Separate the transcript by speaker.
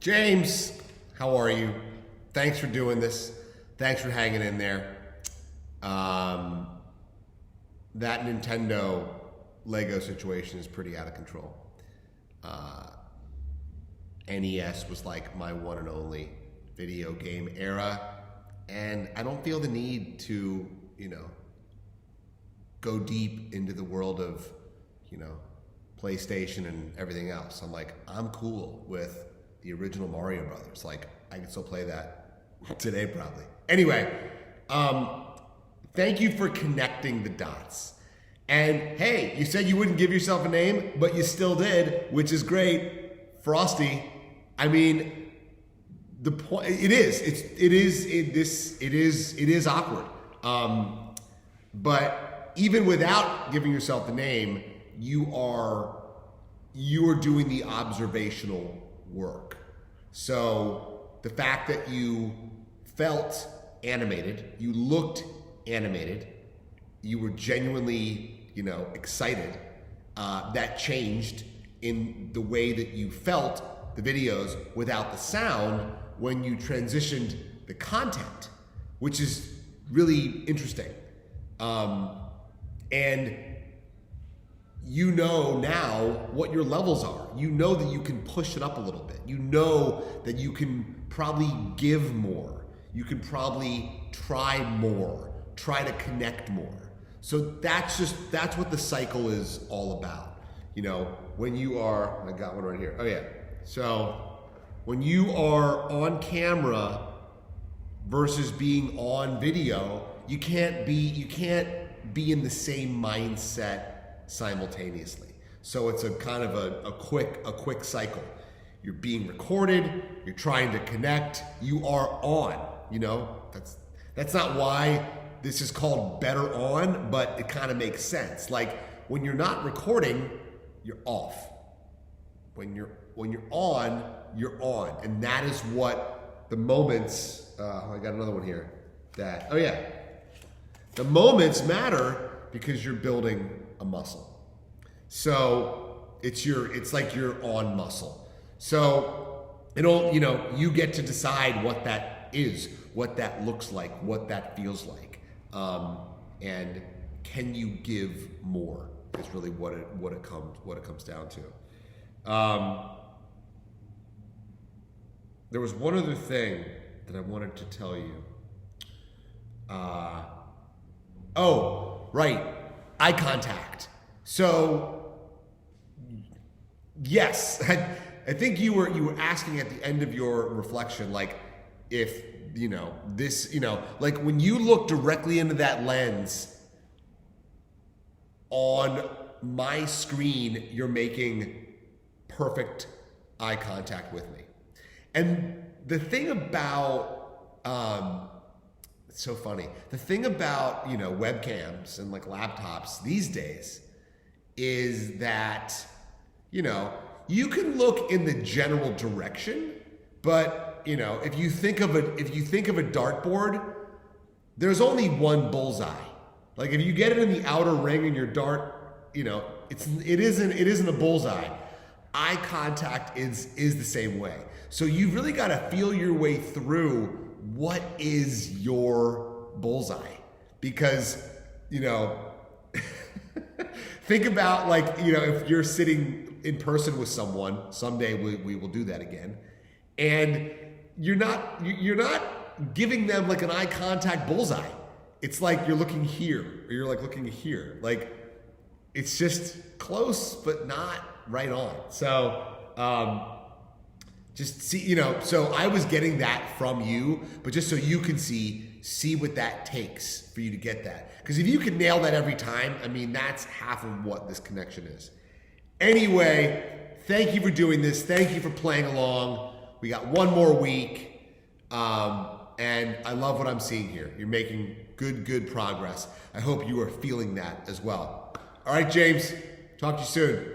Speaker 1: James, how are you? Thanks for doing this. Thanks for hanging in there. That Nintendo Lego situation is pretty out of control. NES was like my one and only video game era, and I don't feel the need to, go deep into the world of, PlayStation and everything else. I'm cool with the original Mario Brothers. I can still play that today probably. Anyway, thank you for connecting the dots. And hey, you said you wouldn't give yourself a name, but you still did, which is great. Frosty. I mean, the point it is awkward. But even without giving yourself the name, you are doing the observational work. So the fact that you felt animated, you looked animated, you were genuinely, excited, that changed in the way that you felt the videos without the sound when you transitioned the content, which is really interesting. And you know now what your levels are. You know that you can push it up a little bit. You know that you can probably give more. You can probably try more, try to connect more. So that's what the cycle is all about. When you are, I got one right here. Oh yeah. So when you are on camera versus being on video, you can't be in the same mindset simultaneously. So it's a kind of a quick cycle. You're being recorded, you're trying to connect, you are on, that's not why this is called Better On, but it kind of makes sense. Like when you're not recording, you're off. When you're on, you're on. And that is what the moments, I got another one here. The moments matter because you're building a muscle. So it's like you're on muscle. So you get to decide what that is, what that looks like, what that feels like. And can you give more is really what it comes down to. There was one other thing that I wanted to tell you. Right, eye contact. So, yes, I think you were asking at the end of your reflection, if this, when you look directly into that lens on my screen, you're making perfect eye contact with me. And the thing about, it's so funny. The thing about, webcams and laptops these days is that, you can look in the general direction, but if you think of a dartboard, there's only one bullseye. If you get it in the outer ring and your dart, it isn't a bullseye. Eye contact is the same way. So you've really got to feel your way through what is your bullseye, because think about if you're sitting in person with someone, someday we will do that again, and you're not giving them an eye contact bullseye. It's like you're looking here, or you're looking here. It's just close, but not right on. So just see, so I was getting that from you, but just so you can see what that takes for you to get that. Because if you can nail that every time, that's half of what this connection is. Anyway, thank you for doing this. Thank you for playing along. We got one more week, and I love what I'm seeing here. You're making good progress. I hope you are feeling that as well. All right, James, talk to you soon.